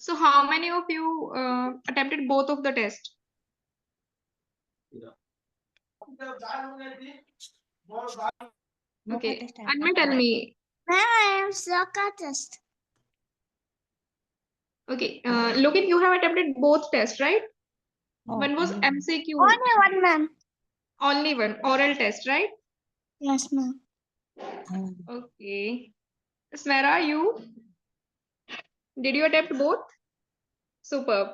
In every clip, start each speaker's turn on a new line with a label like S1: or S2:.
S1: So how many of you attempted both of the tests? Okay, and tell me.
S2: I am Sloka test.
S1: Okay, Logan, you have attempted both tests, right? One was MCQ.
S2: Only one, ma'am.
S1: Only one oral test, right?
S2: Yes, ma'am.
S1: Okay. Smera, you did you attempt both? Superb.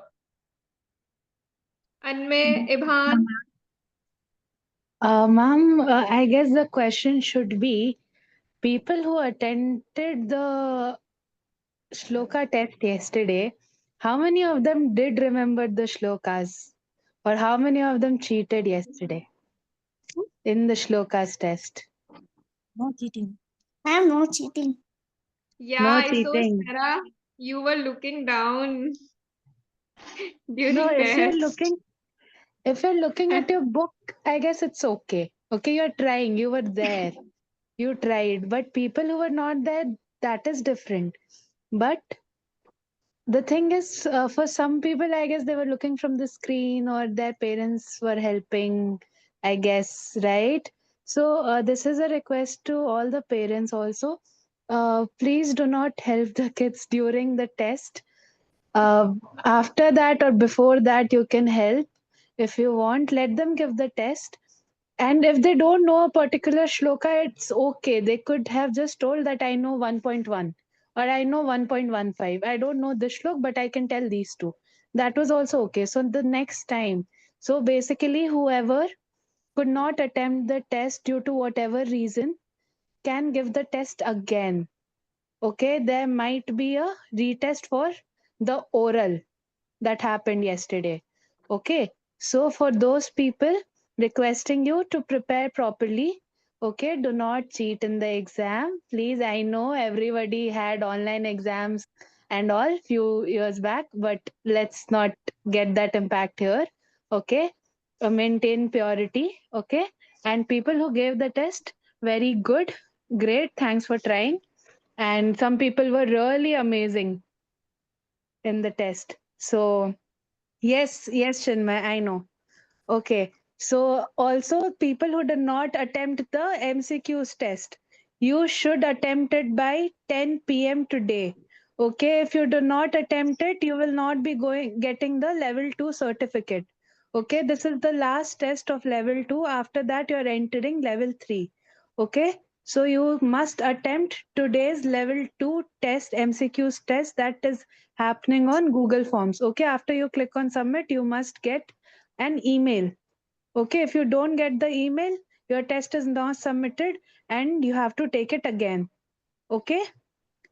S1: Anme, Ibhan.
S3: Ma'am, I guess the question should be people who attended the shloka test yesterday, how many of them did remember the shlokas? Or how many of them cheated yesterday in the shlokas test?
S2: No cheating. I am not cheating.
S1: Yeah,
S3: No
S1: I saw
S3: cheating.
S1: Smera. You were looking down
S3: No,
S1: during test.
S3: if you're looking at your book, I guess it's okay. Okay, you're trying, you were there, you tried. But people who were not there, that is different. But the thing is, for some people, I guess they were looking from the screen or their parents were helping, I guess, right? So, this is a request to all the parents also. Please do not help the kids during the test. After that or before that, you can help. If you want, let them give the test. And if they don't know a particular shloka, it's okay. They could have just told that I know 1.1 or I know 1.15. I don't know this shlok, but I can tell these two. That was also okay. So the next time, so basically, whoever could not attempt the test due to whatever reason can give the test again. Okay, there might be a retest for the oral that happened yesterday. Okay, so for those people, requesting you to prepare properly. Okay, do not cheat in the exam. Please, I know everybody had online exams and all few years back, but let's not get that impact here. Okay, maintain purity. Okay, and people who gave the test, very good, great, thanks for trying. And some people were really amazing in the test. So, yes, yes, Chinmay, I know. Okay. So also people who did not attempt the MCQs test, you should attempt it by 10 p.m. today. Okay. If you do not attempt it, you will not be getting the level 2 certificate. Okay. This is the last test of level 2. After that, you're entering level 3. Okay. So you must attempt today's level 2 test, MCQs test that is happening on Google Forms. Okay. After you click on submit, you must get an email. Okay, if you don't get the email, your test is not submitted and you have to take it again. Okay,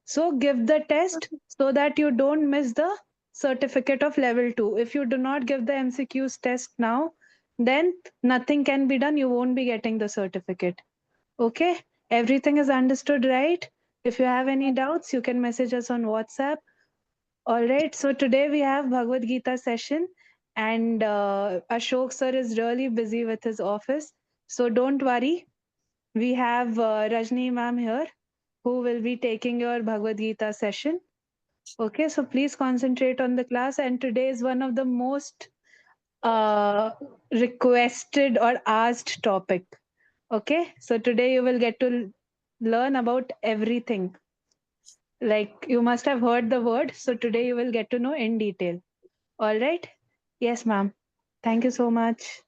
S3: so give the test so that you don't miss the certificate of level 2. If you do not give the MCQs test now, then nothing can be done. You won't be getting the certificate. Okay, everything is understood, right? If you have any doubts, you can message us on WhatsApp. All right, so today we have Bhagavad Gita session, and Ashok sir is really busy with his office. So don't worry, we have Rajni ma'am here who will be taking your Bhagavad Gita session. Okay, so please concentrate on the class. And today is one of the most uh, requested or asked topic. Okay, so today you will get to learn about everything. Like you must have heard the word, so today you will get to know in detail. All right. Yes, ma'am. Thank you so much.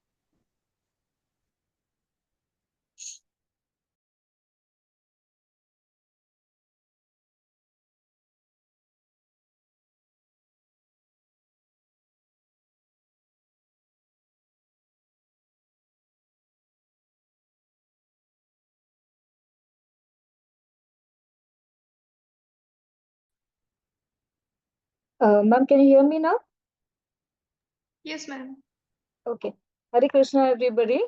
S4: Ma'am, can you hear me now?
S1: Yes, ma'am.
S4: Okay. Hare Krishna, everybody.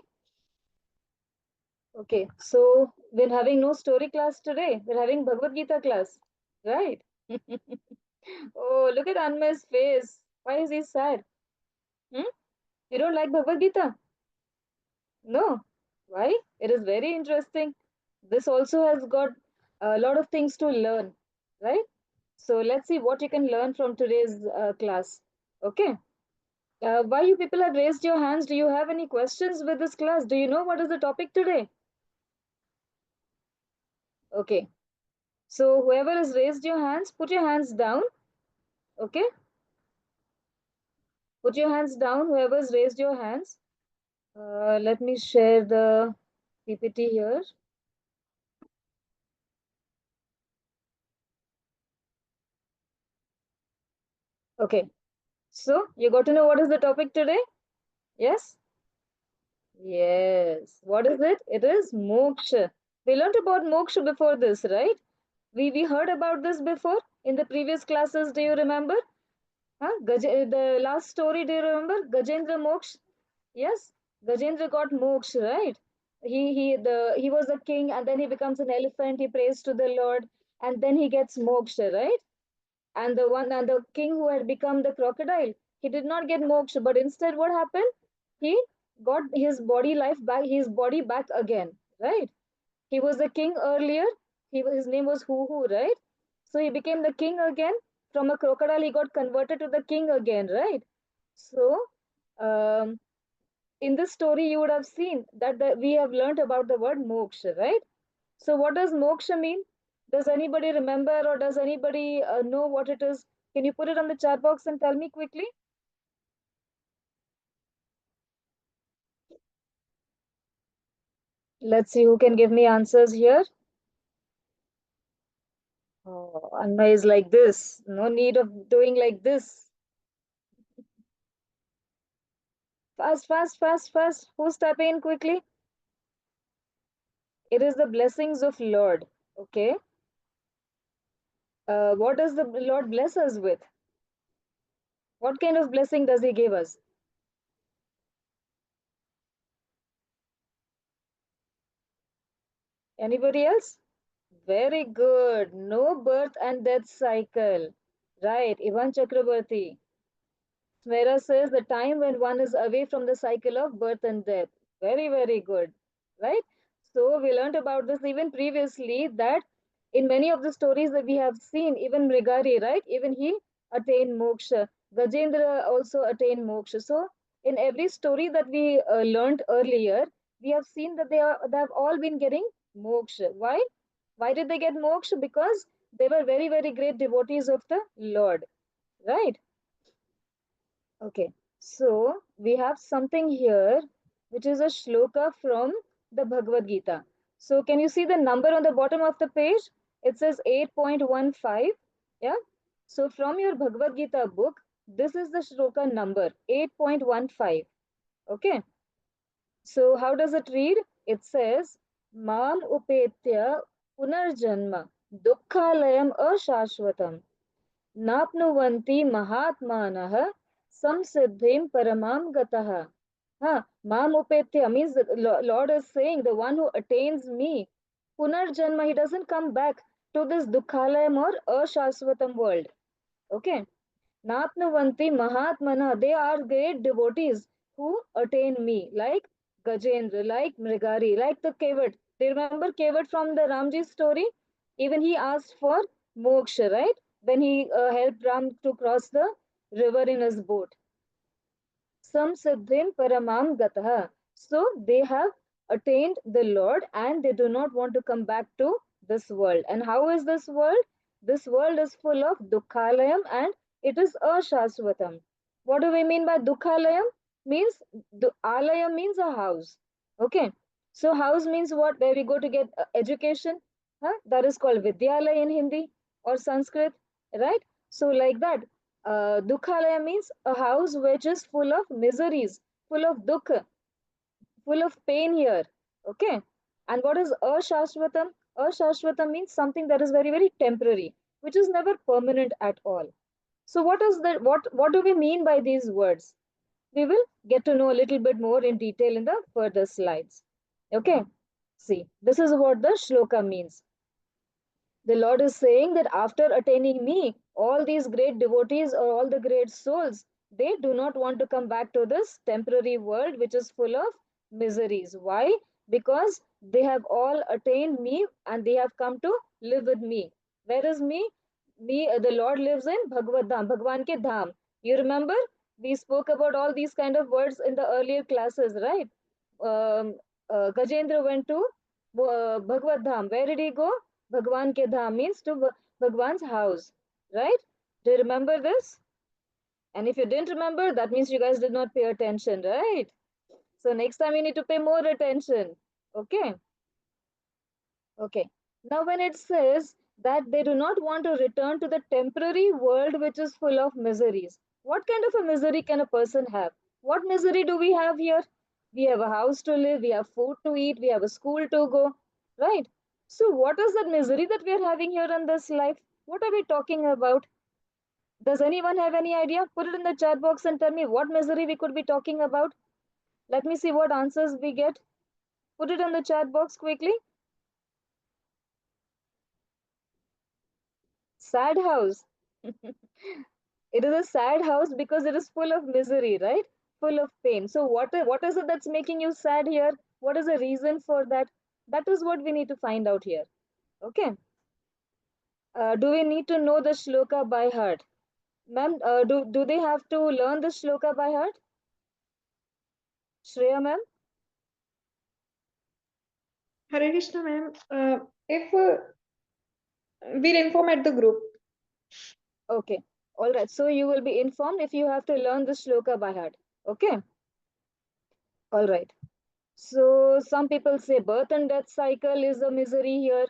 S4: Okay, so we're having no story class today. We're having Bhagavad Gita class, right? Oh, look at Anmay's face. Why is he sad? Hmm? You don't like Bhagavad Gita? No. Why? It is very interesting. This also has got a lot of things to learn, right? So let's see what you can learn from today's class. Okay. Why you people have raised your hands? Do you have any questions with this class? Do you know what is the topic today? Okay. So whoever has raised your hands, put your hands down. Okay. Put your hands down, whoever's raised your hands. Let me share the PPT here. Okay. So you got to know what is the topic today? Yes? Yes. What is it? It is moksha. We learned about moksha before this, right? We heard about this before in the previous classes. Do you remember? Huh? The last story, do you remember? Gajendra Moksh. Yes, Gajendra got moksha, right? He was a king, and then he becomes an elephant. He prays to the Lord, and then he gets moksha, right? And the king who had become the crocodile, he did not get moksha, but instead, what happened? He got his body back again, right? He was the king earlier. His name was Hu, right? So he became the king again. From a crocodile, he got converted to the king again, right? So, um, in this story, you would have seen that we have learned about the word moksha, right? So, what does moksha mean? Does anybody remember, or does anybody know what it is? Can you put it on the chat box and tell me quickly? Let's see who can give me answers here. Oh, Anna is like this. No need of doing like this. Fast, fast, fast, fast. Who's tapping in quickly? It is the blessings of Lord. Okay. What does the Lord bless us with? What kind of blessing does He give us? Anybody else? Very good. No birth and death cycle. Right. Ivan Chakrabarti. Smera says the time when one is away from the cycle of birth and death. Very, very good. Right? So we learned about this even previously that in many of the stories that we have seen, even Mrigari, right? Even he attained moksha. Gajendra also attained moksha. So in every story that we learned earlier, we have seen that they have all been getting moksha. Why? Why did they get moksha? Because they were very, very great devotees of the Lord. Right? Okay, so we have something here which is a shloka from the Bhagavad Gita. So can you see the number on the bottom of the page? It says 8.15. Yeah. So from your Bhagavad Gita book, this is the shloka number 8.15. Okay. So how does it read? It says, Mam upetya punarjanma dukkhalayam ashashvatam Napnuvanti mahatmanah samsiddhim paramam gatah. Mam upetya means the Lord is saying the one who attains me. Punarjanma, he doesn't come back to this dukkhalayam or ashashvatam world. Okay. Napnuvanti mahatmana, they are great devotees who attain me, like Gajendra, like Mrigari, like the Kevat. They remember Kevat from the Ramji story? Even he asked for moksha, right? When he helped Ram to cross the river in his boat. Samsiddhin paramam gatah. So they have attained the Lord and they do not want to come back to this world. And how is this world? This world is full of dukkhalayam and it is ashasvatam. What do we mean by dukkhalayam? Means alayam means a house. Okay. So house means what? Where we go to get education. That is called vidyalaya in Hindi or Sanskrit, right? So like that. Dukhalaya means a house which is full of miseries, full of dukkha, full of pain here. Okay. And what is ashashvatam? Ashashvatam means something that is very, very temporary, which is never permanent at all. So what is that? What do we mean by these words? We will get to know a little bit more in detail in the further slides. Okay. See, this is what the shloka means. The Lord is saying that after attaining me, all these great devotees or all the great souls, they do not want to come back to this temporary world which is full of miseries. Why? Because they have all attained me and they have come to live with me. Where is me? the Lord lives in Bhagavad Dham, Bhagwan ke Dham. You remember? We spoke about all these kind of words in the earlier classes, right? Gajendra went to Bhagavad Dham. Where did he go? Bhagwan ke Dham means to Bhagwan's house, right? Do you remember this? And if you didn't remember, that means you guys did not pay attention, right? So next time you need to pay more attention. Okay. Okay. Now, when it says that they do not want to return to the temporary world which is full of miseries, what kind of a misery can a person have? What misery do we have here? We have a house to live, we have food to eat, we have a school to go, right? So, what is that misery that we are having here in this life? What are we talking about? Does anyone have any idea? Put it in the chat box and tell me what misery we could be talking about. Let me see what answers we get. Put it in the chat box quickly. Sad house. It is a sad house because it is full of misery, right? Full of pain. So what is it that's making you sad here? What is the reason for that? That is what we need to find out here. Okay. Do we need to know the shloka by heart? Ma'am, do they have to learn the shloka by heart? Shreya ma'am?
S1: Hare Krishna, ma'am. If we'll inform at the group.
S4: Okay. All right. So you will be informed if you have to learn the shloka by heart. Okay. All right. So some people say birth and death cycle is a misery here,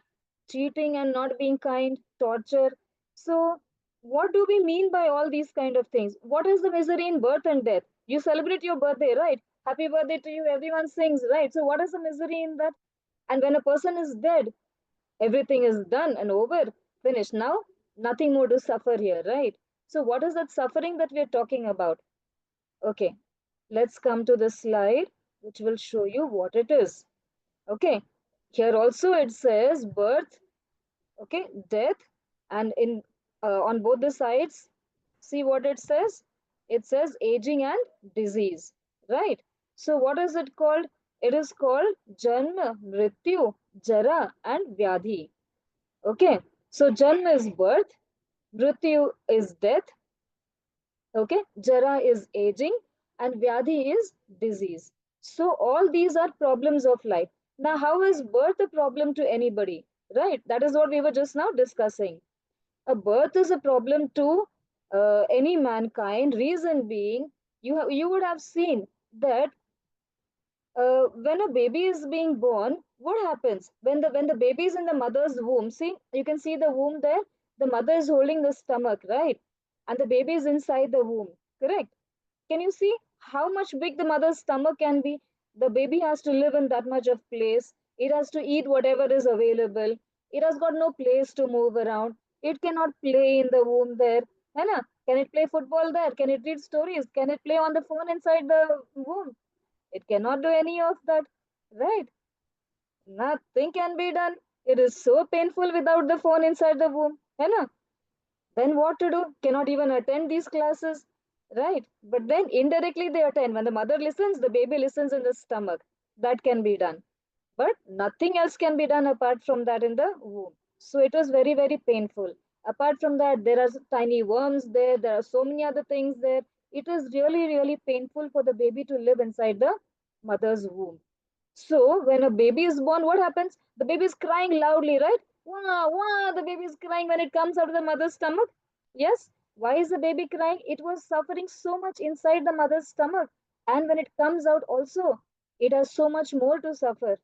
S4: cheating and not being kind, torture. So what do we mean by all these kind of things? What is the misery in birth and death? You celebrate your birthday, right? Happy birthday to you, everyone sings, right? So what is the misery in that? And when a person is dead, everything is done and over, finished. Now, nothing more to suffer here, right? So what is that suffering that we are talking about? Okay, let's come to the slide which will show you what it is. Okay, here also it says birth, okay, death, and in on both the sides, see what it says? It says aging and disease, right? So what is it called? It is called Janma, Mrityu, Jara, and Vyadhi. Okay, so Janma is birth, Mrityu is death, okay, Jara is aging, and Vyadhi is disease. So all these are problems of life. Now how is birth a problem to anybody, right? That is what we were just now discussing. A birth is a problem to any mankind. Reason being, you would have seen that when a baby is being born, what happens when the baby is in the mother's womb? See, you can see the womb there. The mother is holding the stomach, right? And the baby is inside the womb, correct? Can you see how much big the mother's stomach can be? The baby has to live in that much of place. It has to eat whatever is available. It has got no place to move around. It cannot play in the womb there. है ना? Can it play football there? Can it read stories? Can it play on the phone inside the womb? It cannot do any of that, right? Nothing can be done. It is so painful without the phone inside the womb. है ना? Then what to do? Cannot even attend these classes, right? But then indirectly they attend. When the mother listens, the baby listens in the stomach. That can be done. But nothing else can be done apart from that in the womb. So it was very, very painful. Apart from that, there are tiny worms there. There are so many other things there. It is really, really painful for the baby to live inside the mother's womb. So when a baby is born, what happens? The baby is crying loudly, right? Wah, wah, the baby is crying when it comes out of the mother's stomach. Yes. Why is the baby crying? It was suffering so much inside the mother's stomach. And when it comes out also, it has so much more to suffer.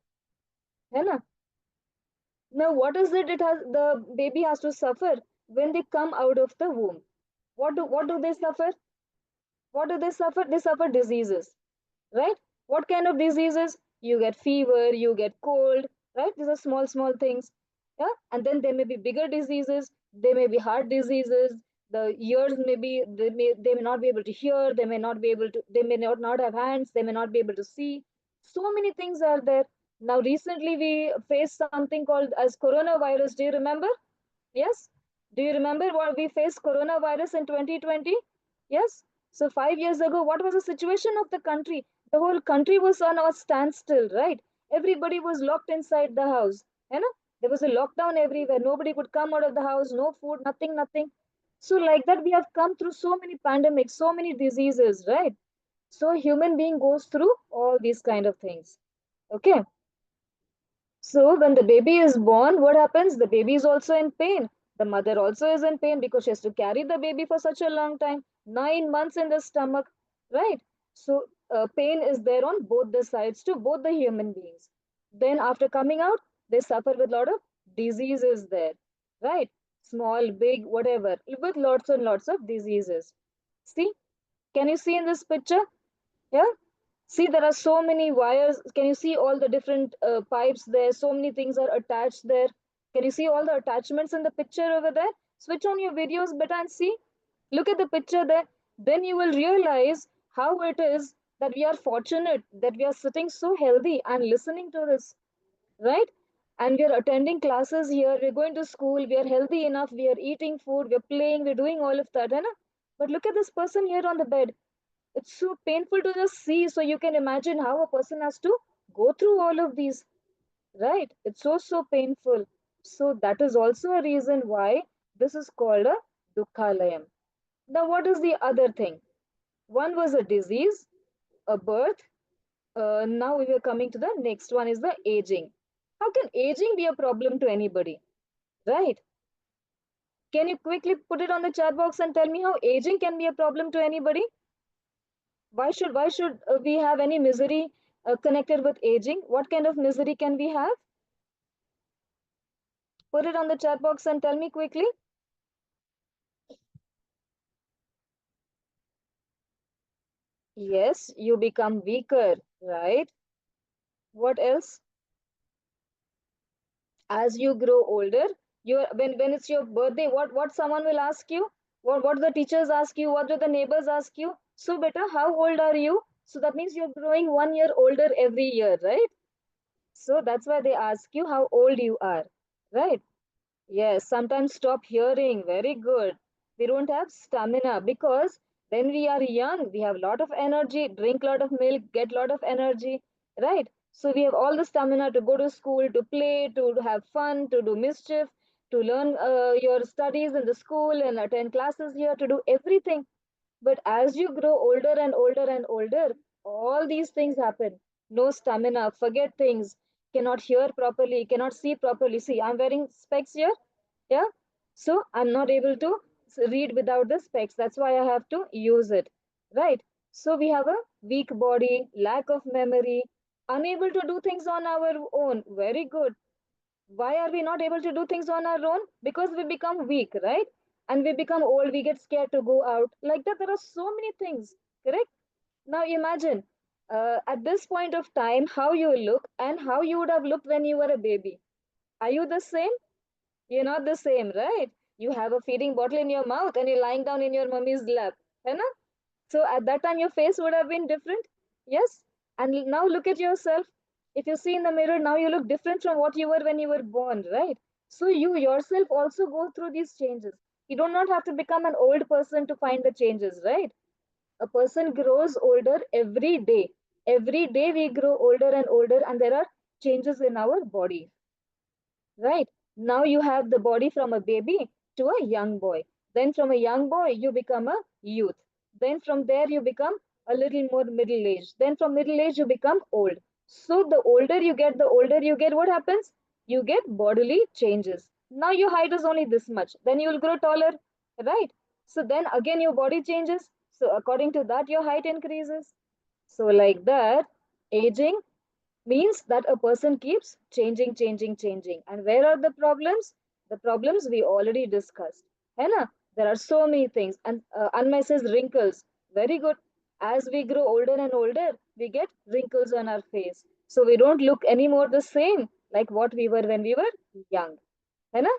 S4: है ना? Now, what is it the baby has to suffer when they come out of the womb? What do they suffer? What do they suffer? They suffer diseases, right? What kind of diseases? You get fever, you get cold, right? These are small, small things. Yeah. And then there may be bigger diseases, there may be heart diseases, the ears may be, they may not be able to hear, they may not be able to, they may not have hands, they may not be able to see. So many things are there. Now, recently we faced something called as coronavirus. Do you remember? Yes. Do you remember what we faced coronavirus in 2020? Yes. So 5 years ago, what was the situation of the country? The whole country was on a standstill, right? Everybody was locked inside the house. You know? There was a lockdown everywhere. Nobody could come out of the house, no food, nothing. So like that, we have come through so many pandemics, so many diseases, right? So human being goes through all these kind of things. Okay. So when the baby is born, what happens? The baby is also in pain. The mother also is in pain because she has to carry the baby for such a long time, 9 months in the stomach, right? So pain is there on both the sides to both the human beings. Then after coming out, they suffer with lot of diseases there, right? Small, big, whatever, with lots and lots of diseases. See, can you see in this picture? Yeah. See, there are so many wires. Can you see all the different pipes there? So many things are attached there. Can you see all the attachments in the picture over there? Switch on your videos better and see. Look at the picture there. Then you will realize how it is that we are fortunate that we are sitting so healthy and listening to this, right? And we are attending classes here. We're going to school. We are healthy enough. We are eating food. We're playing. We're doing all of that. Hai na? But look at this person here on the bed. It's so painful to just see. So you can imagine how a person has to go through all of these, right? It's so painful. So that is also a reason why this is called a dukhalayam. Now, what is the other thing? One was a disease, a birth. Now we are coming to the next one is the aging. How can aging be a problem to anybody, right? Can you quickly put it on the chat box and tell me how aging can be a problem to anybody? Why should we have any misery connected with aging? What kind of misery can we have? Put it on the chat box and tell me quickly. Yes, you become weaker, right? What else? As you grow older, when it's your birthday, what someone will ask you? What the teachers ask you? What do the neighbors ask you? So beta, how old are you? So that means you're growing 1 year older every year, right? So that's why they ask you how old you are, right? Yes, sometimes stop hearing. Very good. We don't have stamina because when we are young, we have a lot of energy, drink a lot of milk, get a lot of energy, right? So we have all the stamina to go to school, to play, to have fun, to do mischief, to learn your studies in the school and attend classes here, to do everything. But as you grow older and older and older, all these things happen. No stamina, forget things, cannot hear properly, cannot see properly. See, I'm wearing specs here. Yeah. So I'm not able to read without the specs. That's why I have to use it. Right. So we have a weak body, lack of memory, unable to do things on our own. Very good. Why are we not able to do things on our own? Because we become weak, right? And we become old, we get scared to go out. Like that, there are so many things, correct? Now imagine at this point of time how you look and how you would have looked when you were a baby. Are you the same? You're not the same, right? You have a feeding bottle in your mouth and you're lying down in your mummy's lap. Hai na? So at that time, your face would have been different. Yes. And now look at yourself. If you see in the mirror, now you look different from what you were when you were born, right? So you yourself also go through these changes. You do not have to become an old person to find the changes, right? A person grows older every day. Every day we grow older and older, and there are changes in our body, right? Now you have the body from a baby to a young boy. Then from a young boy, you become a youth. Then from there, you become a little more middle age. Then from middle age, you become old. So the older you get, what happens? You get bodily changes. Now your height is only this much. Then you will grow taller, right? So then again, your body changes. So according to that, your height increases. So like that, aging means that a person keeps changing. And where are the problems? The problems we already discussed. है ना? There are so many things. And Anmay says wrinkles. Very good. As we grow older and older, we get wrinkles on our face. So we don't look anymore the same like what we were when we were young. है ना?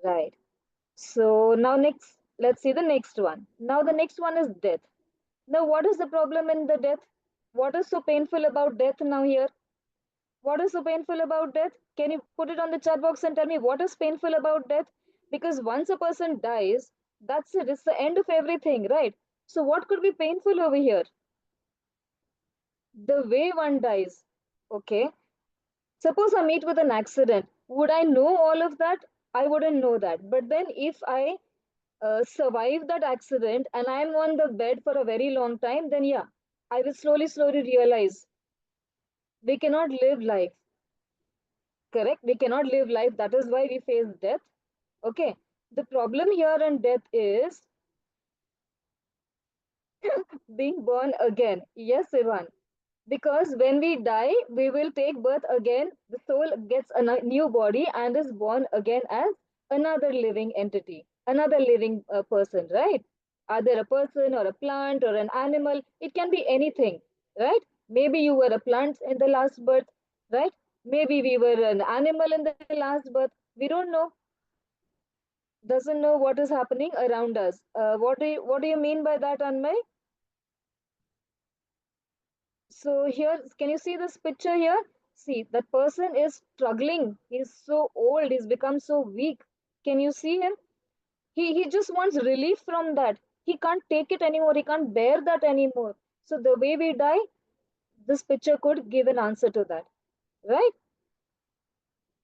S4: Right. So now next, let's see the next one. Now the next one is death. Now what is the problem in the death? What is so painful about death now here? What is so painful about death? Can you put it on the chat box and tell me what is painful about death? Because once a person dies, that's it. It's the end of everything, right? So what could be painful over here? The way one dies. Okay. Suppose I meet with an accident. Would I know all of that? I wouldn't know that. But then if I survive that accident and I'm on the bed for a very long time, then yeah, I will slowly realize we cannot live life. Correct? We cannot live life. That is why we face death. Okay. The problem here in death is being born again. Yes, Ivan. Because when we die, we will take birth again. The soul gets a new body and is born again as another living entity, another living person, right? Either a person or a plant or an animal. It can be anything, right? Maybe you were a plant in the last birth, right? Maybe we were an animal in the last birth. We don't know. Doesn't know what is happening around us. What do you mean by that, Anmay? So here, can you see this picture here? See, that person is struggling. He's so old. He's become so weak. Can you see him? He just wants relief from that. He can't take it anymore. He can't bear that anymore. So the way we die, this picture could give an answer to that, right?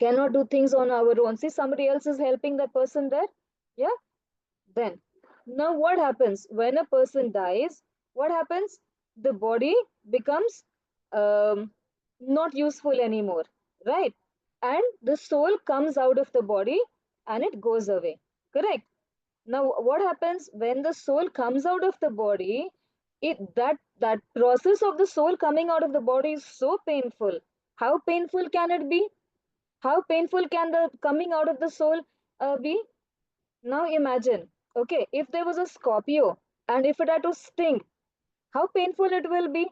S4: Cannot do things on our own. See, somebody else is helping that person there. Yeah. Then, now what happens when a person dies? What happens? The body becomes not useful anymore, right? And the soul comes out of the body and it goes away. Correct. Now, what happens when the soul comes out of the body? That process of the soul coming out of the body is so painful. How painful can it be? How painful can the coming out of the soul be? Now imagine, okay, if there was a Scorpio and if it had to sting, how painful it will be,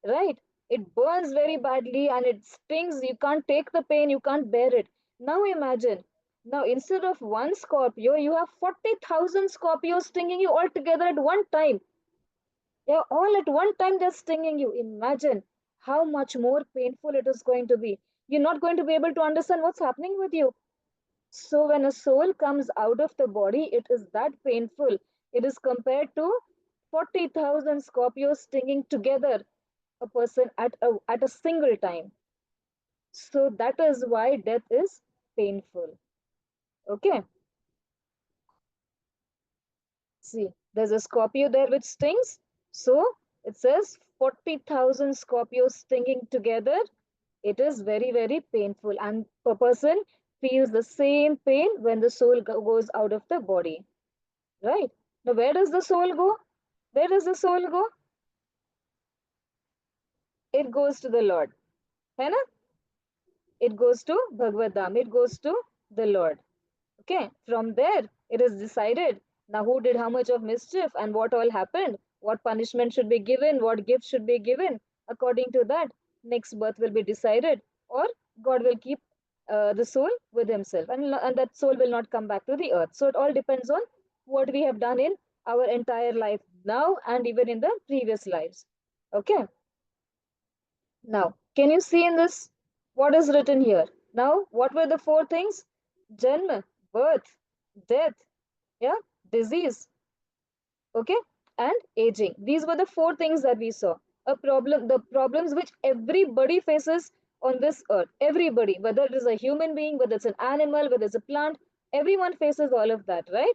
S4: right? It burns very badly and it stings. You can't take the pain, you can't bear it. Now imagine, now instead of one Scorpio, you have 40,000 Scorpios stinging you all together at one time. Yeah, all at one time they're stinging you. Imagine how much more painful it is going to be. You're not going to be able to understand what's happening with you. So when a soul comes out of the body, it is that painful. It is compared to 40,000 Scorpios stinging together a person at a single time. So that is why death is painful. Okay. See, there's a Scorpio there which stings. So it says 40,000 Scorpios stinging together. It is very painful. And a person feels the same pain when the soul goes out of the body. Right? Now, where does the soul go? Where does the soul go? It goes to the Lord. है ना? It goes to Bhagavad Dham. It goes to the Lord. Okay. From there, it is decided now who did how much of mischief and what all happened, what punishment should be given, what gift should be given. According to that, next birth will be decided, or God will keep the soul with Himself, and that soul will not come back to the earth. So it all depends on what we have done in our entire life now and even in the previous lives. Okay. Now, can you see in this what is written here? Now, what were the four things? Janma, birth, death, yeah, disease, okay, and aging. These were the four things that we saw. The problems which everybody faces on this earth. Everybody, whether it is a human being, whether it's an animal, whether it's a plant, everyone faces all of that, right?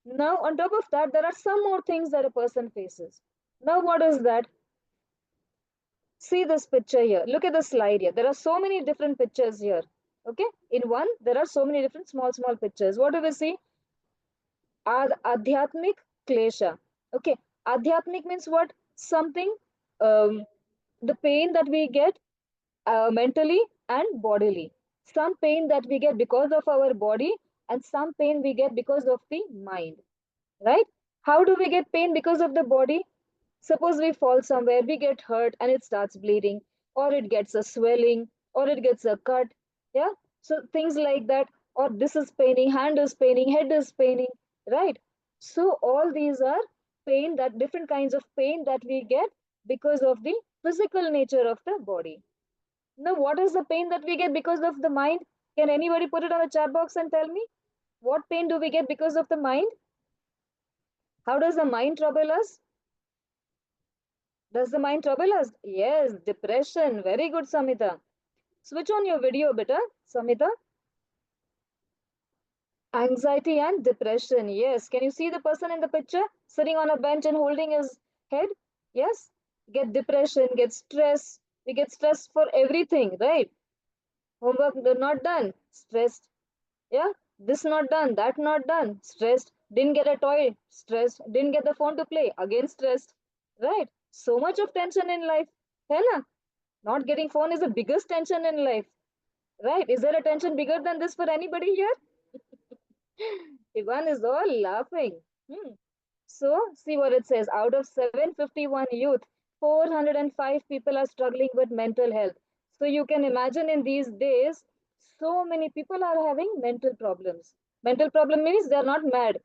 S4: Now, on top of that, there are some more things that a person faces. Now, what is that? See this picture here. Look at the slide here. There are so many different pictures here. Okay. In one, there are so many different small pictures. What do we see? Adhyatmik klesha. Okay. Adhyatmik means what? Something, the pain that we get mentally and bodily. Some pain that we get because of our body and some pain we get because of the mind. Right? How do we get pain because of the body? Suppose we fall somewhere, we get hurt and it starts bleeding, or it gets a swelling, or it gets a cut. Yeah. So things like that, or this is paining, hand is paining, head is paining, right? So all these are pain, that different kinds of pain that we get because of the physical nature of the body. Now, what is the pain that we get because of the mind? Can anybody put it on the chat box and tell me? What pain do we get because of the mind? How does the mind trouble us? Does the mind trouble us? Yes, depression. Very good, Samita. Switch on your video, beta, Samita. Anxiety and depression. Yes. Can you see the person in the picture sitting on a bench and holding his head? Yes. Get depression, get stress. We get stressed for everything, right? Homework not done, stressed. Yeah. This not done, that not done, stressed. Didn't get a toy, stressed. Didn't get the phone to play, again stressed. Right? So much of tension in life. है ना? Not getting phone is the biggest tension in life. Right? Is there a tension bigger than this for anybody here? Ivan is all laughing. Hmm. So, see what it says. Out of 751 youth, 405 people are struggling with mental health. So, you can imagine in these days, so many people are having mental problems. Mental problem means they are not mad.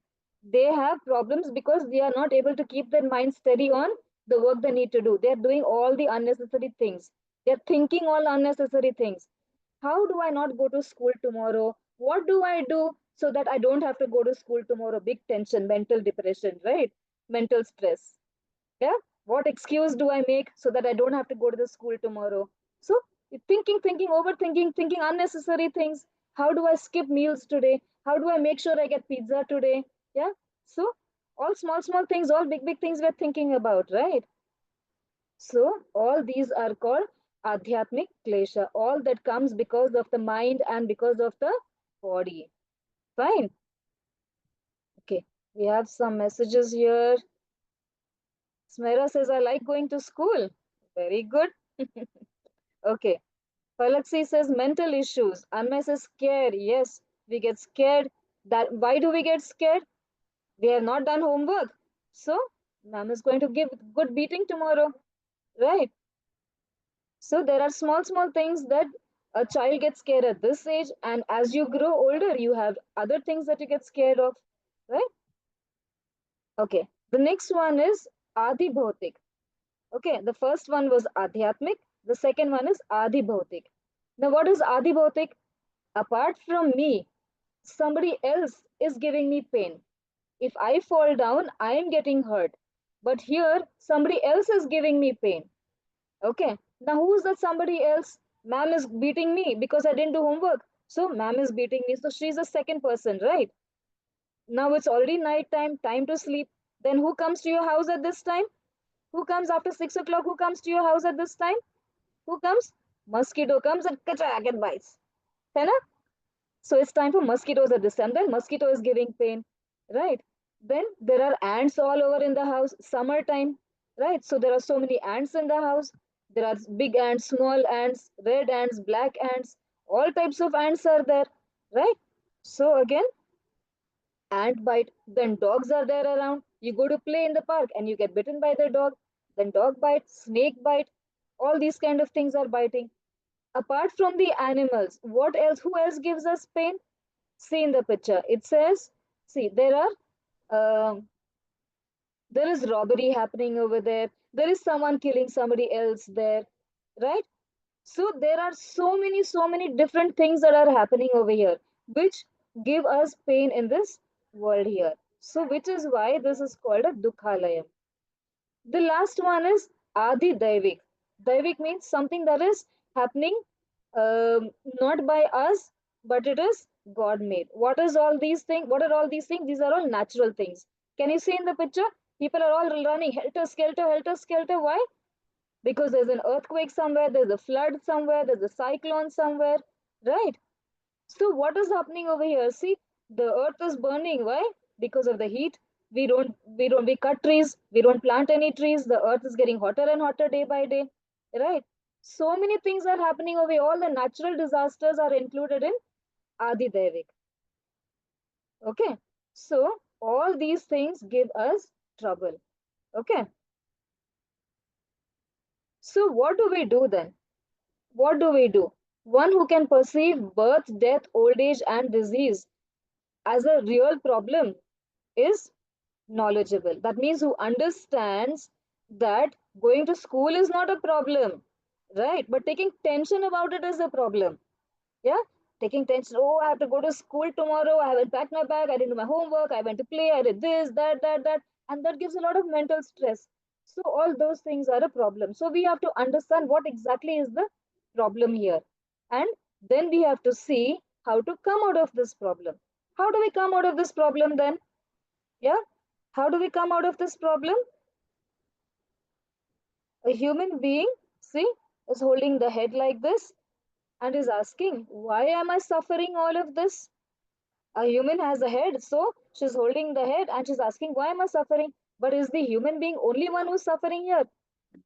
S4: They have problems because they are not able to keep their mind steady on the work they need to do. They are doing all the unnecessary things. They are thinking all unnecessary things. How do I not go to school tomorrow? What do I do so that I don't have to go to school tomorrow? Big tension, mental depression, right? Mental stress. Yeah. What excuse do I make so that I don't have to go to the school tomorrow? So thinking, overthinking, thinking unnecessary things. How do I skip meals today? How do I make sure I get pizza today? Yeah. So all small things, all big things we're thinking about, right? So all these are called adhyatmic klesha, all that comes because of the mind and because of the body. Fine. Okay. We have some messages here. Smera says, I like going to school. Very good. Okay. Palaksi says mental issues. Anmay says scared. Yes, we get scared. That why do we get scared? We have not done homework. So ma'am is going to give good beating tomorrow. Right. So there are small things that a child gets scared at this age, and as you grow older, you have other things that you get scared of, right? Okay. The next one is Adi Bhautik. Okay, the first one was Adhyatmik. The second one is Adi Bhautik. Now, what is Adi Bhautik? Apart from me, somebody else is giving me pain. If I fall down, I am getting hurt. But here, somebody else is giving me pain. Okay. Now, who's that somebody else? Ma'am is beating me because I didn't do homework. So, ma'am is beating me. So, she's the second person, right? Now, it's already night time, time to sleep. Then, who comes to your house at this time? Who comes after 6 o'clock? Who comes to your house at this time? Who comes? Mosquito comes and kachak and bites. है ना? So, it's time for mosquitoes at this time. Then, mosquito is giving pain, right? Then, there are ants all over in the house. Summertime, right? So, there are so many ants in the house. There are big ants, small ants, red ants, black ants, all types of ants are there, right? So again, ant bite. Then dogs are there around. You go to play in the park and you get bitten by the dog. Then dog bite, snake bite. All these kind of things are biting. Apart from the animals, what else? Who else gives us pain? See in the picture. It says, see, um, there is robbery happening over there. There is someone killing somebody else there, right? So there are so many different things that are happening over here, which give us pain in this world here. So which is why this is called a Dukhalayam. The last one is Adi Daivik. Daivik means something that is happening not by us, but it is God made. What is all these things? What are all these things? These are all natural things. Can you see in the picture? People are all running helter skelter, helter skelter. Why? Because there's an earthquake somewhere, there's a flood somewhere, there's a cyclone somewhere, right? So what is happening over here? See, the earth is burning. Why? Because of the heat. We cut trees, we don't plant any trees, the earth is getting hotter and hotter day by day, right? So many things are happening over here. All the natural disasters are included in Adi Devik. Okay. So all these things give us trouble. Okay. So what do we do then? What do we do? One who can perceive birth, death, old age, and disease as a real problem is knowledgeable. That means who understands that going to school is not a problem, right? But taking tension about it is a problem. Yeah? Taking tension, oh, I have to go to school tomorrow. I haven't packed my bag. I didn't do my homework. I went to play. I did this, that. And that gives a lot of mental stress. So all those things are a problem. So we have to understand what exactly is the problem here. And then we have to see how to come out of this problem. How do we come out of this problem then? Yeah, how do we come out of this problem? A human being, see, is holding the head like this and is asking, why am I suffering all of this? A human has a head, so she's holding the head and she's asking, why am I suffering? But is the human being only one who's suffering here?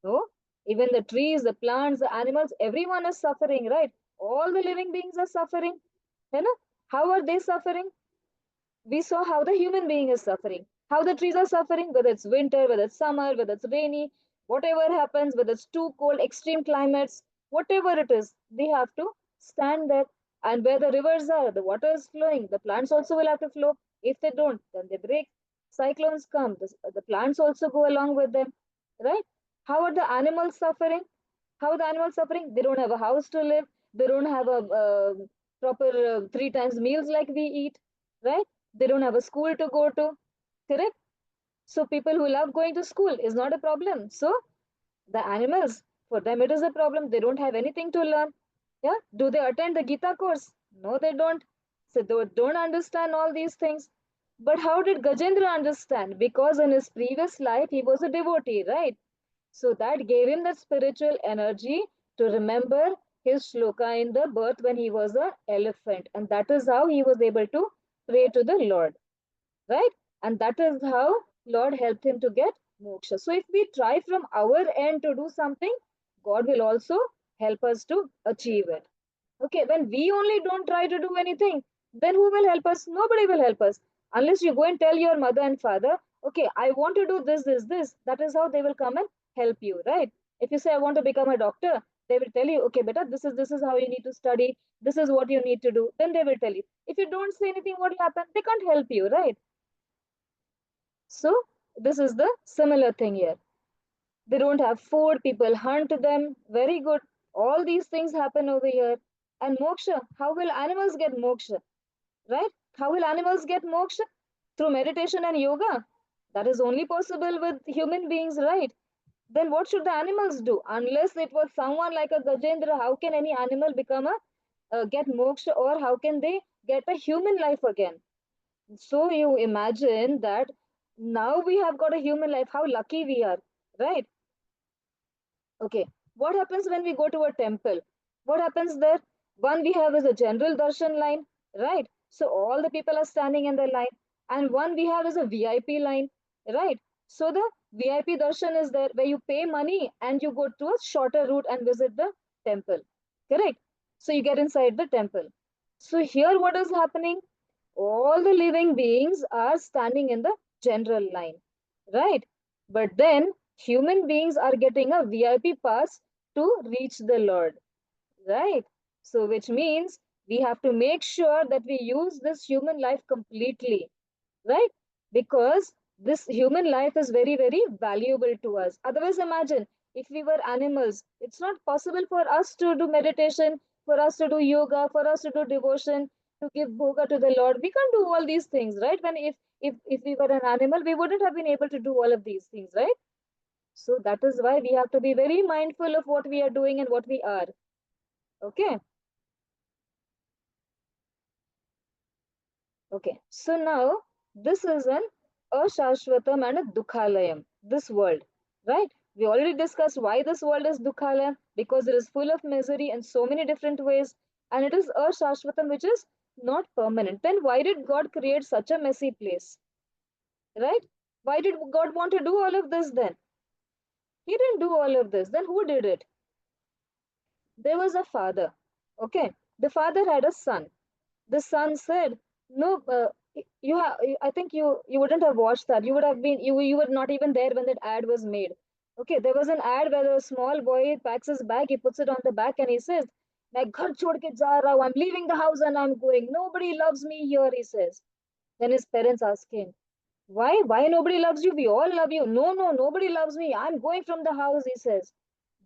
S4: No. Even the trees, the plants, the animals, everyone is suffering, right? All the living beings are suffering. You know? How are they suffering? We saw how the human being is suffering, how the trees are suffering, whether it's winter, whether it's summer, whether it's rainy, whatever happens, whether it's too cold, extreme climates, whatever it is, they have to stand there. And where the rivers are, the water is flowing, the plants also will have to flow. If they don't, then they break. Cyclones come, the plants also go along with them, right? How are the animals suffering? How are the animals suffering? They don't have a house to live. They don't have a proper three times meals like we eat, right? They don't have a school to go to, correct? So people who love going to school is not a problem. So the animals, for them it is a problem. They don't have anything to learn. Yeah, do they attend the Gita course? No, they don't. So they don't understand all these things. But how did Gajendra understand? Because in his previous life he was a devotee, right? So that gave him that spiritual energy to remember his shloka in the birth when he was an elephant. And that is how he was able to pray to the Lord, right? And that is how Lord helped him to get moksha. So if we try from our end to do something, God will also help us to achieve it. Okay, when we only don't try to do anything, then who will help us? Nobody will help us. Unless you go and tell your mother and father, okay, I want to do this. That is how they will come and help you, right? If you say, I want to become a doctor, they will tell you, okay, beta, this is how you need to study. This is what you need to do. Then they will tell you. If you don't say anything, what will happen? They can't help you, right? So this is the similar thing here. They don't have food, people hunt them. Very good. All these things happen over here. And moksha, how will animals get moksha? Right? How will animals get moksha? Through meditation and yoga. That is only possible with human beings, right? Then what should the animals do? Unless it was someone like a Gajendra, how can any animal become a get moksha, or how can they get a human life again? So you imagine that now we have got a human life, how lucky we are, right? Okay, what happens when we go to a temple? What happens there? One we have is a general darshan line, right? So all the people are standing in the line, and one we have is a VIP line, right? So the VIP darshan is there where you pay money and you go to a shorter route and visit the temple, correct? So you get inside the temple. So here what is happening? All the living beings are standing in the general line, right? But then human beings are getting a VIP pass to reach the Lord, right? So, which means we have to make sure that we use this human life completely, right? Because this human life is very, very valuable to us. Otherwise, imagine if we were animals, it's not possible for us to do meditation, for us to do yoga, for us to do devotion, to give bhoga to the Lord. We can't do all these things, right? When if we were an animal, we wouldn't have been able to do all of these things, right? So that is why we have to be very mindful of what we are doing and what we are. Okay. Okay, so now this is an ashashvatam and a dukhalayam, this world, right? We already discussed why this world is dukhalayam, because it is full of misery in so many different ways, and it is ashashvatam, which is not permanent. Then why did God create such a messy place, right? Why did God want to do all of this then? He didn't do all of this. Then who did it? There was a father, okay? The father had a son. The son said, no, you have, I think you wouldn't have watched that. You would have been, you were not even there when that ad was made. Okay, there was an ad where a small boy packs his bag, he puts it on the back and he says, मैं घर छोड़ के जा रहा हूँ, I'm leaving the house and I'm going, nobody loves me here, he says. Then his parents ask him, why nobody loves you? We all love you. No, nobody loves me, I'm going from the house, he says.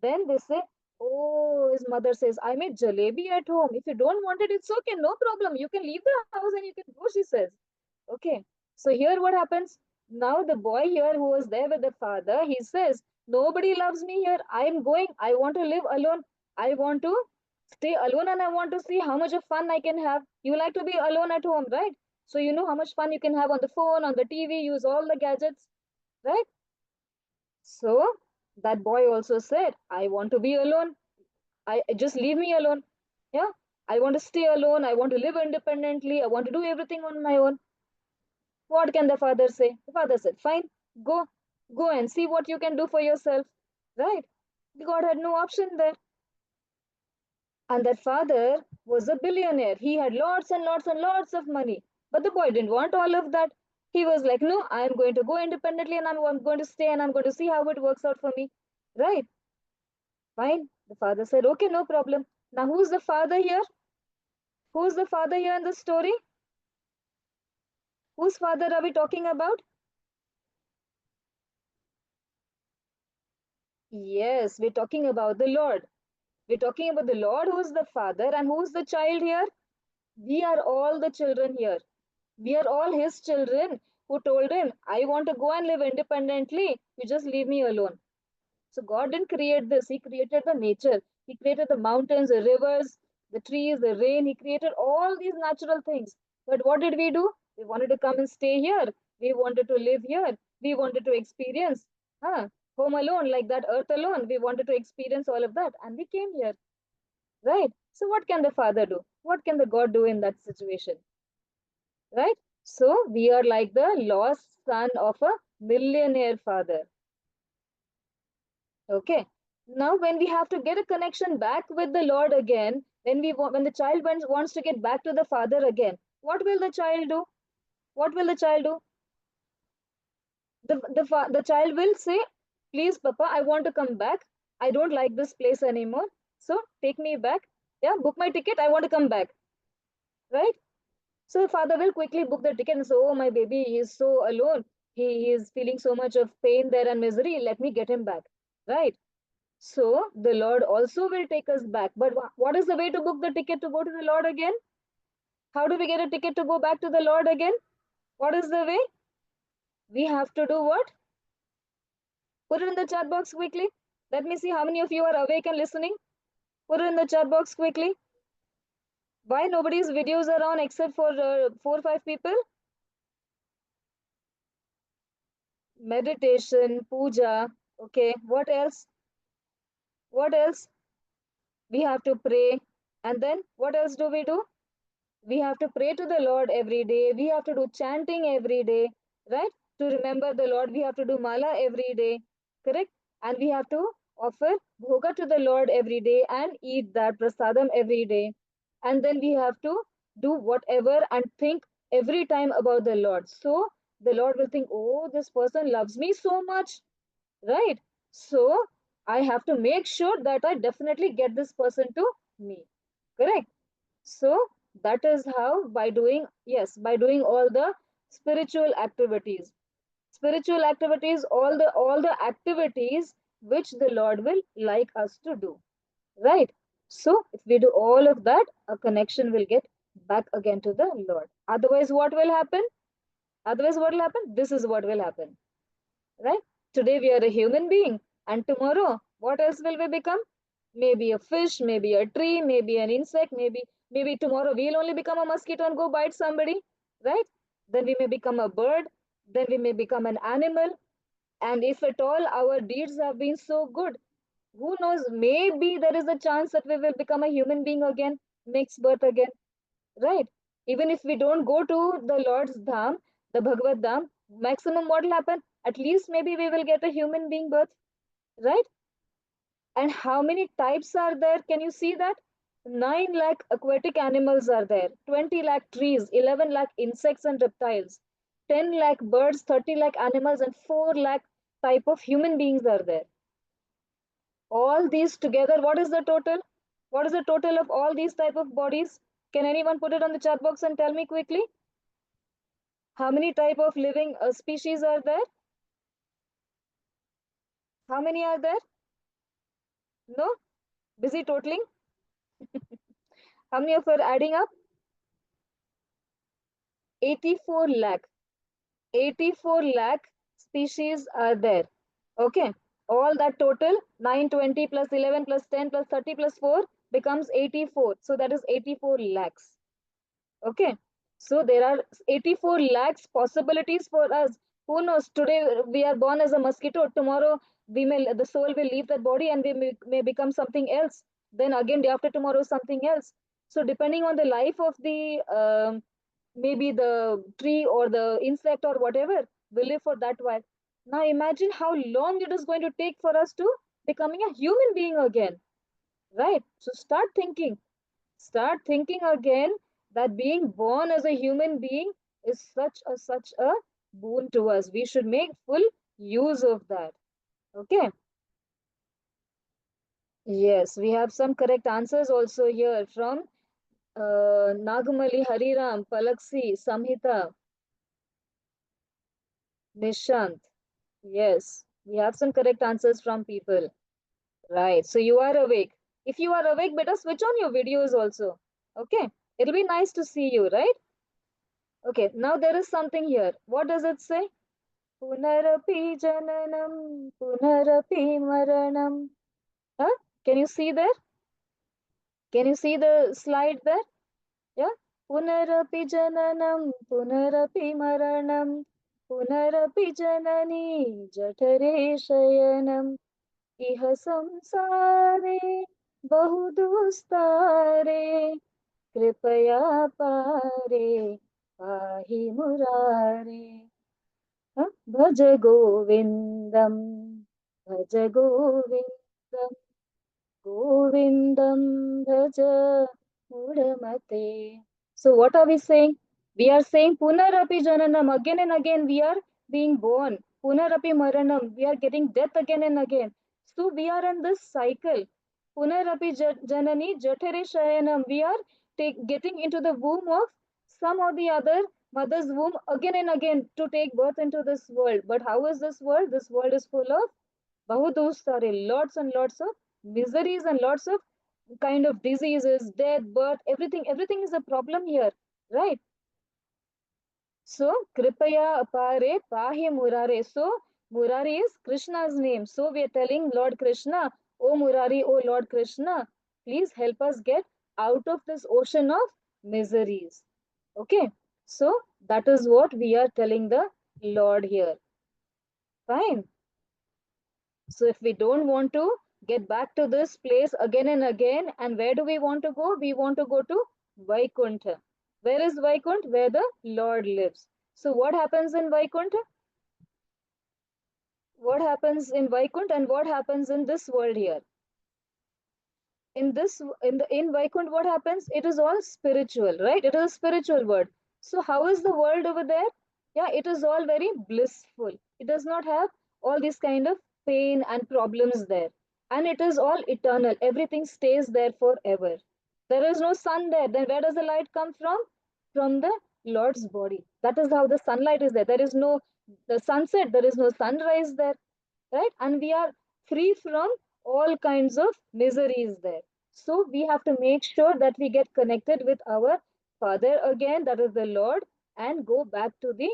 S4: Then they say, oh, his mother says, I made jalebi at home. If you don't want it, it's okay, no problem. You can leave the house and you can go, she says. Okay. So here what happens? Now the boy here who was there with the father, he says, nobody loves me here. I'm going. I want to live alone. I want to stay alone and I want to see how much of fun I can have. You like to be alone at home, right? So you know how much fun you can have on the phone, on the TV, use all the gadgets, right? So that boy also said, I want to be alone. I just leave me alone. Yeah. I want to stay alone. I want to live independently. I want to do everything on my own. What can the father say? The father said, fine, go, go and see what you can do for yourself. Right? God had no option there. And that father was a billionaire. He had lots and lots and lots of money. But the boy didn't want all of that. He was like, no, I'm going to go independently and I'm going to stay and I'm going to see how it works out for me. Right? Fine. The father said, okay, no problem. Now, who's the father here? Who's the father here in the story? Whose father are we talking about? Yes, we're talking about the Lord. We're talking about the Lord who's the father and who's the child here? We are all the children here. We are all his children who told him, I want to go and live independently. You just leave me alone. So God didn't create this. He created the nature. He created the mountains, the rivers, the trees, the rain. He created all these natural things. But what did we do? We wanted to come and stay here. We wanted to live here. We wanted to experience home alone, like that earth alone. We wanted to experience all of that. And we came here. Right? So what can the Father do? What can the God do in that situation? Right? So we are like the lost son of a millionaire father. Okay. Now, when we have to get a connection back with the Lord again, when the child wants to get back to the father again, what will the child do? What will the child do? The child will say, please, Papa, I want to come back. I don't like this place anymore. So take me back. Yeah, book my ticket. I want to come back. Right? So the father will quickly book the ticket and say, oh, my baby, he is so alone. He is feeling so much of pain there and misery. Let me get him back. Right? So the Lord also will take us back. But what is the way to book the ticket to go to the Lord again? How do we get a ticket to go back to the Lord again? What is the way? We have to do what? Put it in the chat box quickly. Let me see how many of you are awake and listening. Put it in the chat box quickly. Why nobody's videos are on except for 4 or 5 people? Meditation, puja. Okay, what else? What else? We have to pray. And then what else do? We have to pray to the Lord every day. We have to do chanting every day, right? To remember the Lord, we have to do mala every day, correct? And we have to offer bhoga to the Lord every day and eat that prasadam every day. And then we have to do whatever and think every time about the Lord. So the Lord will think, oh, this person loves me so much, right? So I have to make sure that I definitely get this person to me, correct? So that is how, by doing, yes, by doing all the spiritual activities, all the activities which the Lord will like us to do, right? So if we do all of that, a connection will get back again to the Lord. Otherwise, what will happen? Otherwise, what will happen? This is what will happen, right? Today we are a human being, and tomorrow, what else will we become? Maybe a fish, maybe a tree, maybe an insect, maybe tomorrow we'll only become a mosquito and go bite somebody, right? Then we may become a bird, then we may become an animal, and if at all our deeds have been so good, who knows? Maybe there is a chance that we will become a human being again, next birth again, right? Even if we don't go to the Lord's Dham, the Bhagavad Dham, maximum what will happen? At least maybe we will get a human being birth, right? And how many types are there? Can you see that? 9 lakh aquatic animals are there, 20 lakh trees, 11 lakh insects and reptiles, 10 lakh birds, 30 lakh animals, and 4 lakh type of human beings are there. All these together, what is the total? What is the total of all these type of bodies? Can anyone put it on the chat box and tell me quickly? How many type of living species are there? How many are there? No? Busy totaling? How many of you are adding up? 84 lakh. 84 lakh species are there. Okay. All that total, 920 plus 11 plus 10 plus 30 plus 4 becomes 84. So that is 84 lakhs. Okay. So there are 84 lakhs possibilities for us. Who knows? Today we are born as a mosquito. Tomorrow the soul will leave that body and we may become something else. Then again, day after tomorrow, something else. So depending on the life of the maybe the tree or the insect or whatever, we live for that while. Now imagine how long it is going to take for us to becoming a human being again, right? So start thinking again that being born as a human being is such a boon to us. We should make full use of that. Okay. Yes, we have some correct answers also here from Nagamali, Hariram, Palaksi, Samhita, Nishant. Yes, we have some correct answers from people. Right. So you are awake. If you are awake, better switch on your videos also. Okay. It'll be nice to see you, right? Okay. Now there is something here. What does it say? Punarapi jananam, punarapi maranam. Huh? Can you see there? Can you see the slide there? Yeah. Punarapi jananam, punarapi maranam, punarapi janani, jatare shayanam. इह संसारे बहुदुस्तारे कृपया पारे पाहि मुरारे भज गोविन्दं भज गोविन्दं गोविन्दं भज मूढमते. So what are we saying? We are saying Punarapi Jananam, again and again we are being born. Punarapi Maranam, we are getting death again and again. So we are in this cycle. Punarapi Janani Jatare Shayanam, we are getting into the womb of some or the other mother's womb again and again to take birth into this world. But how is this world? This world is full of Bahudostare, lots and lots of miseries and lots of kind of diseases, death, birth, everything is a problem here, right? So Kripaya Apare Pahi Murare. So Murari is Krishna's name. So we are telling Lord Krishna, O Murari, O Lord Krishna, please help us get out of this ocean of miseries. Okay. So that is what we are telling the Lord here. Fine. So if we don't want to get back to this place again and again, and where do we want to go? We want to go to Vaikuntha. Where is Vaikuntha? Where the Lord lives. So what happens in Vaikuntha? What happens in Vaikuntha and what happens in this world here? In Vaikuntha, what happens? It is all spiritual, right? It is a spiritual world. So how is the world over there? Yeah, it is all very blissful. It does not have all these kind of pain and problems there. And it is all eternal. Everything stays there forever. There is no sun there. Then where does the light come from? From the Lord's body. That is how the sunlight is there. There is no the sunset. There is no sunrise there, right? And we are free from all kinds of miseries there. So we have to make sure that we get connected with our Father again, that is the Lord, and go back to the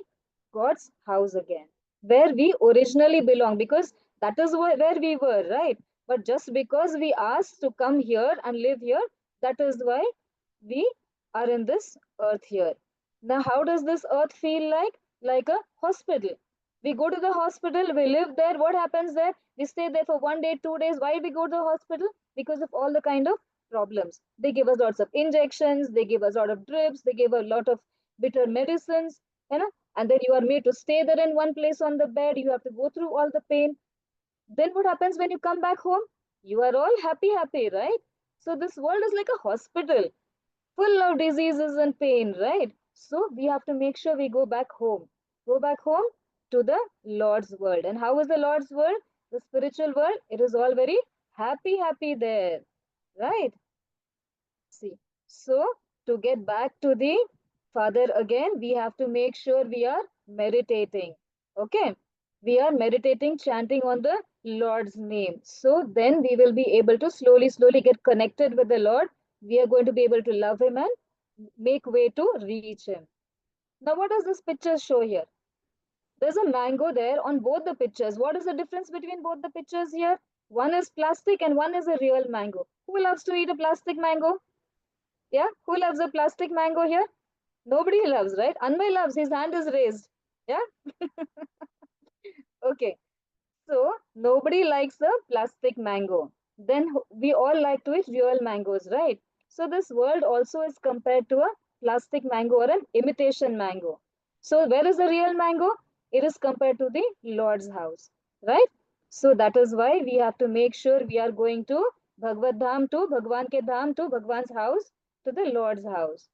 S4: God's house again, where we originally belong, because that is where we were, right? But just because we asked to come here and live here, that is why we are in this earth here. Now, how does this earth feel like? Like a hospital. We go to the hospital, we live there. What happens there? We stay there for 1 day, 2 days. Why we go to the hospital? Because of all the kind of problems. They give us lots of injections, they give us a lot of drips, they give a lot of bitter medicines, you know, and then you are made to stay there in one place on the bed. You have to go through all the pain. Then what happens when you come back home? You are all happy, right? So this world is like a hospital full of diseases and pain, right? So we have to make sure we go back home. Go back home to the Lord's world. And how is the Lord's world? The spiritual world, it is all very happy there, right? See, so to get back to the Father again, we have to make sure we are meditating. Okay, we are meditating, chanting on the Lord's name. So then we will be able to slowly get connected with the Lord. We are going to be able to love Him and make way to reach Him. Now, what does this picture show here? There's a mango there on both the pictures. What is the difference between both the pictures here? One is plastic and one is a real mango. Who loves to eat a plastic mango? Yeah, who loves a plastic mango here? Nobody loves, right? Anmay loves. His hand is raised. Yeah. Okay. So nobody likes a plastic mango. Then we all like to eat real mangoes, right? So this world also is compared to a plastic mango or an imitation mango. So where is the real mango? It is compared to the Lord's house, right? So that is why we have to make sure we are going to Bhagavad Dham, to Bhagwan ke Dham, to Bhagwan's house, to the Lord's house.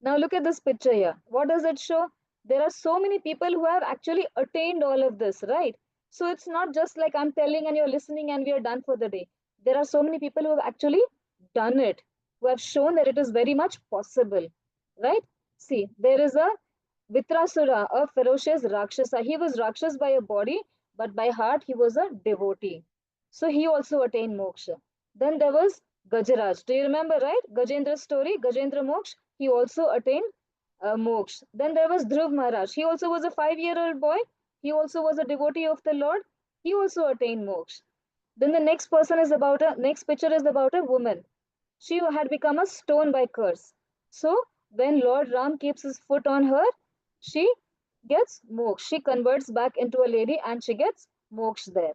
S4: Now look at this picture here. What does it show? There are so many people who have actually attained all of this, right? So it's not just like I'm telling and you're listening and we are done for the day. There are so many people who have actually done it, who have shown that it is very much possible, right? See, there is a Vitrasura, a ferocious Rakshasa. He was Rakshas by a body, but by heart he was a devotee. So he also attained moksha. Then there was Gajaraj. Do you remember, right? Gajendra's story, Gajendra Moksh. He also attained moksha. Then there was Dhruv Maharaj. He also was a 5-year-old boy. He also was a devotee of the Lord. He also attained moksha. Then the next picture is about a woman. She had become a stone by curse. So when Lord Ram keeps his foot on her, she gets moksha. She converts back into a lady and she gets moksha there.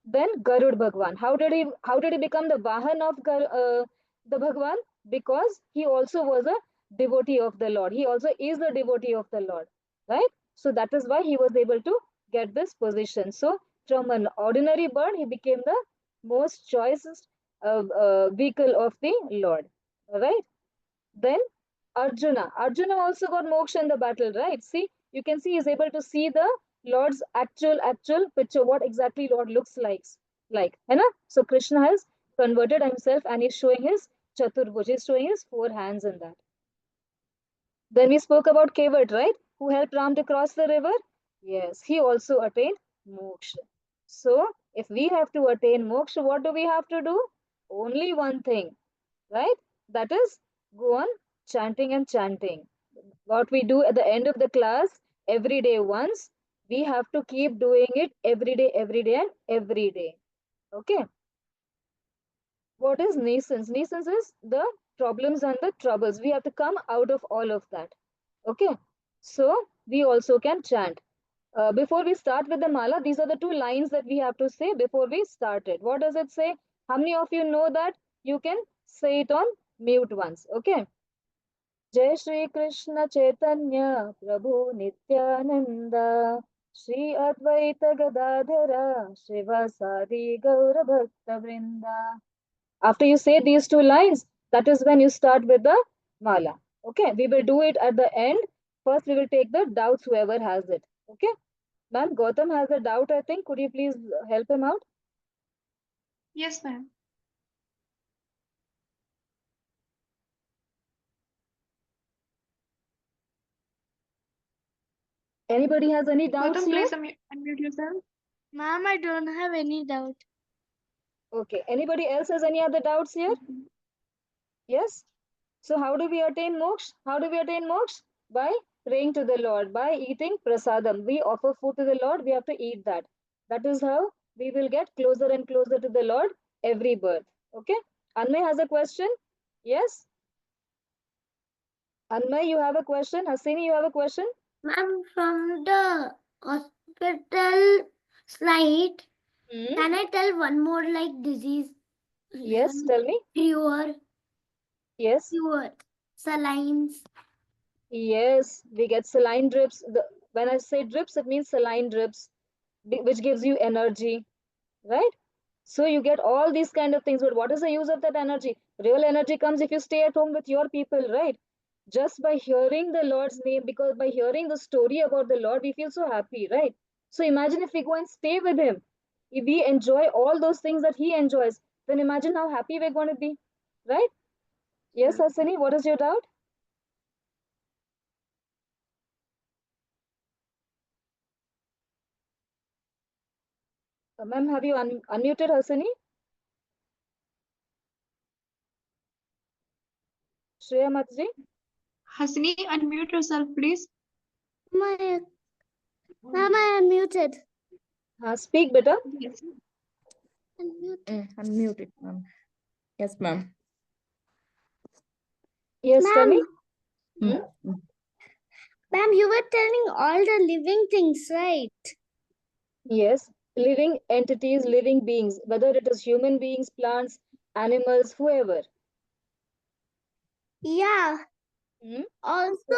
S4: Then Garud Bhagwan. How did he become the Vahan of the Bhagwan? Because he also was a devotee of the Lord. He also is a devotee of the Lord. Right? So that is why he was able to get this position. So from an ordinary bird, he became the most choicest vehicle of the Lord. Right? Then Arjuna. Arjuna also got moksha in the battle, right? See, you can see he's able to see the Lord's actual picture, what exactly Lord looks like. You know? So Krishna has converted himself and he's showing his Chaturbhuj, he's showing his 4 hands in that. Then we spoke about Kevat, right? Who helped Ram to cross the river? Yes, he also attained moksha. So if we have to attain moksha, what do we have to do? Only one thing, right? That is go on chanting and chanting. What we do at the end of the class every day once, we have to keep doing it every day and every day. Okay. What is nescience? Nescience is the problems and the troubles. We have to come out of all of that. Okay. So we also can chant. Before we start with the mala, these are the 2 lines that we have to say before we start it. What does it say? How many of you know that? You can say it on mute once. Okay. जय श्री कृष्ण चैतन्य प्रभु नित्यानंद श्री अद्वैत गदाधर शिवासादि गौर भक्त वृंदा. After you say these 2 lines, that is when you start with the mala. Okay, we will do it at the end. First, we will take the doubts, whoever has it. Okay, ma'am, Gautam has a doubt, I think. Could you please help him out?
S1: Yes, ma'am.
S4: Anybody has any doubts
S1: Gautam,
S4: here?
S1: please unmute yourself.
S2: Ma'am, I don't have any doubt.
S4: Okay, anybody else has any other doubts here? Yes. So how do we attain moksha? How do we attain moksha? By praying to the Lord, by eating prasadam. We offer food to the Lord, we have to eat that. That is how we will get closer and closer to the Lord every birth. Okay? Anmay has a question? Yes? Anmay, you have a question? Hasini, you have a question?
S2: Ma'am, from the hospital slide,
S4: Hmm?
S2: can I tell one more like disease?
S4: Yes, tell me.
S2: Fever,
S4: Yes.
S2: salines.
S4: Yes, we get saline drips. When I say drips, it means saline drips, which gives you energy, right? So you get all these kind of things. But what is the use of that energy? Real energy comes if you stay at home with your people, right? Just by hearing the Lord's name, because by hearing the story about the Lord, we feel so happy, right? So imagine if we go and stay with Him, if we enjoy all those things that He enjoys, then imagine how happy we're going to be, right? Yes, Hasini, what is your doubt? Ma'am, have you unmuted Hasini? Shreya Matji?
S1: Hasini, unmute yourself, please.
S2: Ma'am, I am muted.
S4: Speak better.
S1: Yes.
S5: Unmuted, ma'am. Yes, ma'am.
S4: Yes, tell me.
S2: Ma'am, you were telling all the living things, right?
S4: Yes, living entities, living beings, whether it is human beings, plants, animals, whoever.
S2: Yeah.
S4: Hmm?
S2: Also,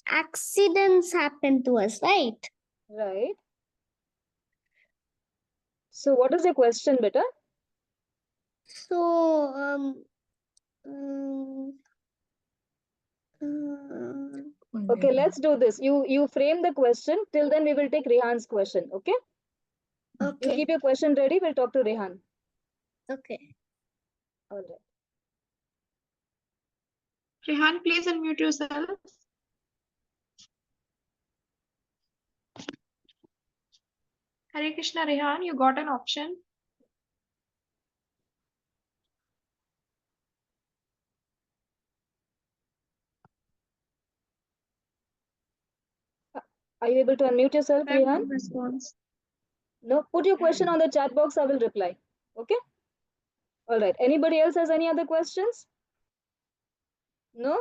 S2: accidents happen to us, right?
S4: Right. So, what is your question, beta?
S2: So, um,
S4: Okay, let's do this. You frame the question. Till then, we will take Rehan's question. Okay. You
S2: okay,
S4: keep your question ready. We'll talk to Rehan.
S2: okay.
S4: All right.
S1: Rehan, please unmute yourself. Hare Krishna, Rehan, you got an option.
S4: Are you able to unmute yourself,
S1: Ma'am,
S4: Rehan?
S1: no response.
S4: No. Put your question on the chat box. I will reply. Okay. All right. Anybody else has any other questions? No.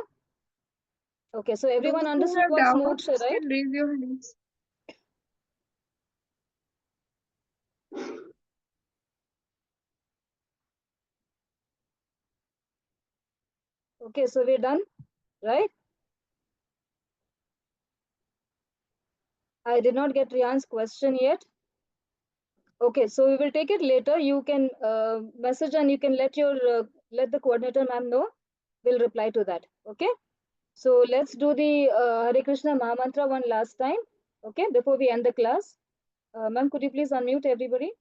S4: Okay. So everyone
S1: Those who
S4: understood
S1: have
S4: what's moksha,
S1: doubts
S4: right?
S1: can raise your hands.
S4: Okay. So we're done, right? I did not get Rehan's question yet. Okay, so we will take it later. You can message and you can let let the coordinator ma'am know. We'll reply to that. Okay. So let's do the Hare Krishna Mahamantra one last time. Okay, before we end the class. Ma'am, could you please unmute everybody?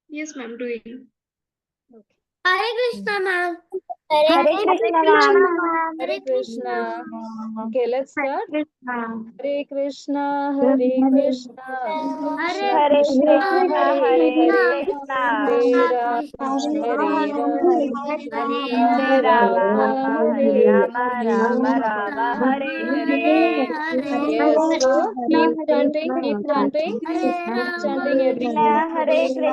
S1: Yes, ma'am, doing.
S4: Okay.
S2: Hare Krishna, ma'am.
S5: Hare Krishna, ma'am.
S4: Hare Krishna. Okay, let's start.
S5: Krishna.
S4: Hare Krishna, Hare Krishna, Krishna
S2: Hare
S5: Hare
S4: Krishna,
S2: Krishna,
S5: Krishna,
S2: Hare
S4: Hare
S5: Hare
S4: Hare,
S5: Krishna.
S4: Hare
S2: Krishna,
S4: Rama,
S2: Krishna
S4: Hare Rama,
S5: Hare Rama,
S4: Rama,
S5: Hare
S4: Hare
S5: Rama, Rama
S4: Hare.
S5: Rama, Hare
S2: Hare
S5: Hare.
S2: Hare.
S4: Yes, so keep chanting, keep chanting,
S2: Hare
S4: keep
S2: Rama,
S4: chanting every.
S5: Krishna, Hare Krishna,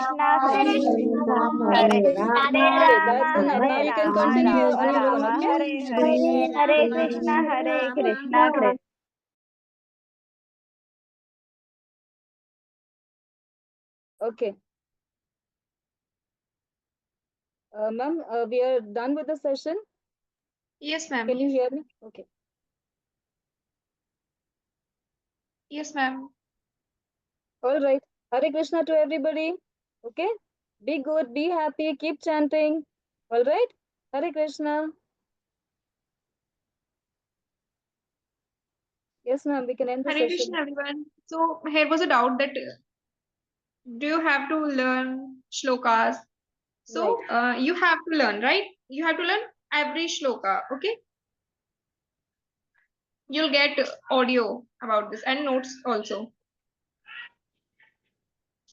S5: Krishna, Hare Hare
S4: Okay, that's
S5: Rama,
S4: enough. Now
S5: Hare
S4: you can
S5: Rama,
S4: continue
S5: Rama
S4: on your own,
S5: Rama,
S4: okay?
S5: Hare Hare. Hare Krishna, Hare Krishna, Krishna.
S4: Okay. Ma'am, we are done with the session.
S1: Yes, ma'am.
S4: Can you hear me? Okay.
S1: Yes, ma'am.
S4: All right. Hare Krishna to everybody. Okay. Be good, be happy, keep chanting. All right. Hare Krishna. Yes, ma'am, we can end the
S1: Hare
S4: session.
S1: Krishna, everyone. So here was a doubt that do you have to learn shlokas? So you have to learn, right? You have to learn every shloka, okay? You'll get audio about this and notes also.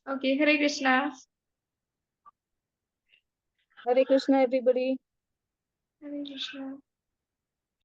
S1: Okay, Hare Krishna.
S4: Hare Krishna, everybody.
S1: Hare Krishna.